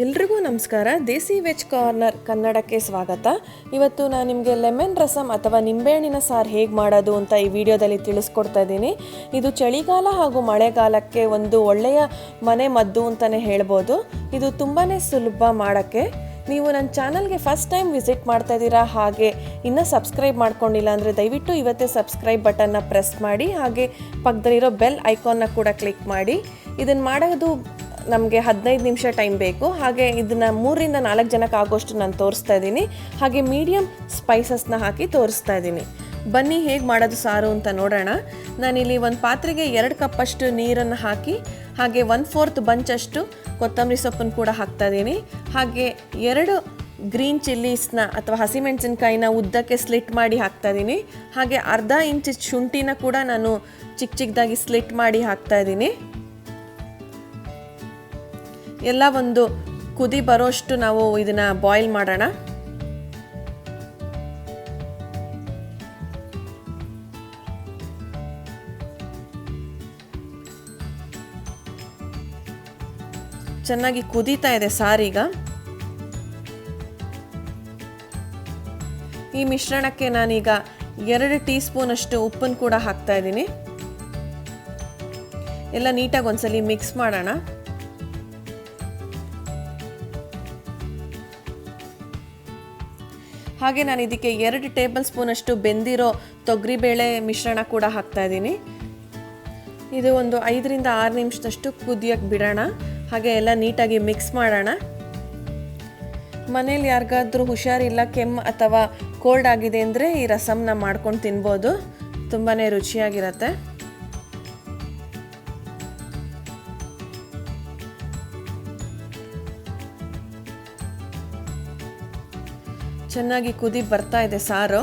ಎಲ್ರಿಗೂ ನಮಸ್ಕಾರ. ದೇಸಿ veg corner ಕನ್ನಡಕ್ಕೆ ಸ್ವಾಗತ. ಇವತ್ತು ನಾನು ನಿಮಗೆ ಲೆಮನ್ ರಸಮ್ ಅಥವಾ ನಿಂಬೆಹಣ್ಣಿನ ಸಾರು ಹೇಗೆ ಮಾಡೋದು ಅಂತ ಈ ವಿಡಿಯೋದಲ್ಲಿ ತಿಳಿಸ್ಕೊಡ್ತಾ ಇದ್ದೀನಿ. ಇದು ಚಳಿಗಾಲ ಹಾಗೂ ಮಳೆಗಾಲಕ್ಕೆ ಒಂದು ಒಳ್ಳೆಯ ಮನೆ ಮದ್ದು ಅಂತಲೇ ಹೇಳ್ಬೋದು. ಇದು ತುಂಬಾ ಸುಲಭ ಮಾಡೋಕ್ಕೆ. ನೀವು ನನ್ನ ಚಾನಲ್ಗೆ ಫಸ್ಟ್ ಟೈಮ್ ವಿಸಿಟ್ ಮಾಡ್ತಾ ಇದ್ದೀರಾ, ಹಾಗೆ ಇನ್ನೂ ಸಬ್ಸ್ಕ್ರೈಬ್ ಮಾಡ್ಕೊಂಡಿಲ್ಲ ಅಂದರೆ ದಯವಿಟ್ಟು ಇವತ್ತೇ ಸಬ್ಸ್ಕ್ರೈಬ್ ಬಟನ್ನ ಪ್ರೆಸ್ ಮಾಡಿ, ಹಾಗೆ ಪಕ್ಕದಲ್ಲಿರೋ ಬೆಲ್ ಐಕಾನ್ನ ಕೂಡ ಕ್ಲಿಕ್ ಮಾಡಿ. ಇದನ್ನು ಮಾಡೋದು ನಮಗೆ 15 ನಿಮಿಷ ಟೈಮ್ ಬೇಕು. ಹಾಗೆ ಇದನ್ನು 3 ರಿಂದ 4 ಜನಕ್ಕೆ ಆಗೋಷ್ಟು ನಾನು ತೋರಿಸ್ತಾ ಇದ್ದೀನಿ. ಹಾಗೆ ಮೀಡಿಯಮ್ ಸ್ಪೈಸಸ್ನ ಹಾಕಿ ತೋರಿಸ್ತಾ ಇದ್ದೀನಿ. ಬನ್ನಿ ಹೇಗೆ ಮಾಡೋದು ಸಾರು ಅಂತ ನೋಡೋಣ. ನಾನಿಲ್ಲಿ ಒಂದು ಪಾತ್ರೆಗೆ 2 ಕಪ್ಪಷ್ಟು ನೀರನ್ನು ಹಾಕಿ, ಹಾಗೆ 1/4 ಬಂಚಷ್ಟು ಕೊತ್ತಂಬರಿ ಸೊಪ್ಪನ್ನು ಕೂಡ ಹಾಕ್ತಾ ಇದ್ದೀನಿ. ಹಾಗೆ 2 ಗ್ರೀನ್ ಚಿಲ್ಲೀಸ್ನ ಅಥವಾ ಹಸಿಮೆಣಸಿನ್ಕಾಯಿನ ಉದ್ದಕ್ಕೆ ಸ್ಲಿಟ್ ಮಾಡಿ ಹಾಕ್ತಾ ಇದ್ದೀನಿ. ಹಾಗೆ ಅರ್ಧ ಇಂಚ್ ಶುಂಠಿನ ಕೂಡ ನಾನು ಚಿಕ್ಕ ಚಿಕ್ಕದಾಗಿ ಸ್ಲಿಟ್ ಮಾಡಿ ಹಾಕ್ತಾ ಇದ್ದೀನಿ. ಎಲ್ಲ ಒಂದು ಕುದಿ ಬರೋಷ್ಟು ನಾವು ಇದನ್ನು ಬಾಯ್ಲ್ ಮಾಡೋಣ. ಚೆನ್ನಾಗಿ ಕುದೀತಾ ಇದೆ ಸಾರೀಗ. ಈ ಮಿಶ್ರಣಕ್ಕೆ ನಾನೀಗ 2 ಟೀ ಸ್ಪೂನ್ ಅಷ್ಟು ಉಪ್ಪನ್ನು ಕೂಡ ಹಾಕ್ತಾ ಇದ್ದೀನಿ. ಎಲ್ಲ ನೀಟಾಗಿ ಒಂದ್ಸಲಿ ಮಿಕ್ಸ್ ಮಾಡೋಣ. ಹಾಗೆ ನಾನು ಇದಕ್ಕೆ 2 ಟೇಬಲ್ ಸ್ಪೂನ್ ಅಷ್ಟು ಬೆಂದಿರೋ ತೊಗರಿಬೇಳೆ ಮಿಶ್ರಣ ಕೂಡ ಹಾಕ್ತಾ ಇದ್ದೀನಿ. ಇದು ಒಂದು 5 ರಿಂದ 6 ನಿಮಿಷದಷ್ಟು ಕುದಿಯೋಕ್ಕೆ ಬಿಡೋಣ. ಹಾಗೆ ಎಲ್ಲ ನೀಟಾಗಿ ಮಿಕ್ಸ್ ಮಾಡೋಣ. ಮನೇಲಿ ಯಾರಿಗಾದ್ರೂ ಹುಷಾರಿಲ್ಲ, ಕೆಮ್ಮು ಅಥವಾ ಕೋಲ್ಡ್ ಆಗಿದೆ ಅಂದರೆ ಈ ರಸಮ್ನ ಮಾಡ್ಕೊಂಡು ತಿನ್ಬೋದು. ತುಂಬಾ ರುಚಿಯಾಗಿರುತ್ತೆ. ಚೆನ್ನಾಗಿ ಕುದಿ ಬರ್ತಾ ಇದೆ ಸಾರು.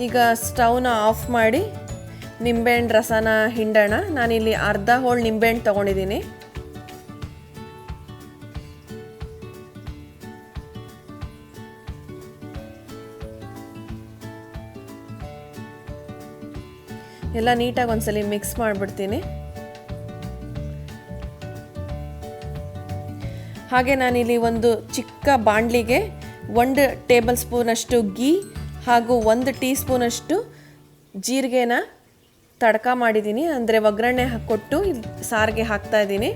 ಈಗ ಸ್ಟವ್ನ ಆಫ್ ಮಾಡಿ ನಿಂಬೆಹಣ್ಣು ರಸನ ಹಿಂಡೋಣ. ನಾನಿಲ್ಲಿ ಅರ್ಧ ಹೋಳು ನಿಂಬೆಹಣ್ಣು ತೊಗೊಂಡಿದ್ದೀನಿ. ಎಲ್ಲ ನೀಟಾಗಿ ಒಂದ್ಸಲಿ ಮಿಕ್ಸ್ ಮಾಡಿಬಿಡ್ತೀನಿ. ಹಾಗೆ ನಾನಿಲ್ಲಿ ಒಂದು ಚಿಕ್ಕ ಬಾಣಲಿಗೆ 1 ಟೇಬಲ್ ಸ್ಪೂನ್ ಅಷ್ಟು ಘೀ ಹಾಗೂ 1 ಟೀ ಸ್ಪೂನ್ ಅಷ್ಟು ಜೀರಿಗೆನ ತಡಕ ಮಾಡಿದ್ದೀನಿ, ಅಂದರೆ ಒಗ್ಗರಣೆ ಕೊಟ್ಟು ಸಾರಿಗೆ ಹಾಕ್ತಾ ಇದ್ದೀನಿ.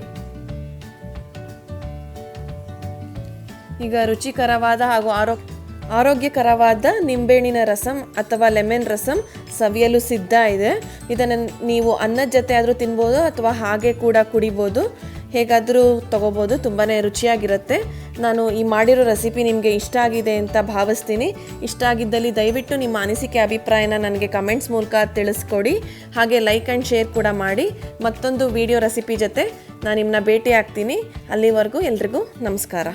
ಈಗ ರುಚಿಕರವಾದ ಹಾಗೂ ಆರೋಗ್ಯಕರವಾದ ನಿಂಬೆಹಣ್ಣಿನ ರಸಮ್ ಅಥವಾ ಲೆಮನ್ ರಸಮ್ ಸವಿಯಲು ಸಿದ್ಧ ಇದೆ. ಇದನ್ನು ನೀವು ಅನ್ನದ ಜೊತೆ ಆದರೂ ತಿನ್ಬೋದು ಅಥವಾ ಹಾಗೆ ಕೂಡ ಕುಡಿಬೋದು, ಹೇಗಾದರೂ ತೊಗೋಬೋದು. ತುಂಬಾ ರುಚಿಯಾಗಿರುತ್ತೆ. ನಾನು ಈ ಮಾಡಿರೋ ರೆಸಿಪಿ ನಿಮಗೆ ಇಷ್ಟ ಆಗಿದೆ ಅಂತ ಭಾವಿಸ್ತೀನಿ. ಇಷ್ಟ ಆಗಿದ್ದಲ್ಲಿ ದಯವಿಟ್ಟು ನಿಮ್ಮ ಅನಿಸಿಕೆ ಅಭಿಪ್ರಾಯನ ನನಗೆ ಕಮೆಂಟ್ಸ್ ಮೂಲಕ ತಿಳಿಸ್ಕೊಡಿ. ಹಾಗೆ ಲೈಕ್ ಆ್ಯಂಡ್ ಶೇರ್ ಕೂಡ ಮಾಡಿ. ಮತ್ತೊಂದು ವಿಡಿಯೋ ರೆಸಿಪಿ ಜೊತೆ ನಾನು ನಿಮ್ಮನ್ನ ಭೇಟಿ ಆಗ್ತೀನಿ. ಅಲ್ಲಿವರೆಗೂ ಎಲ್ರಿಗೂ ನಮಸ್ಕಾರ.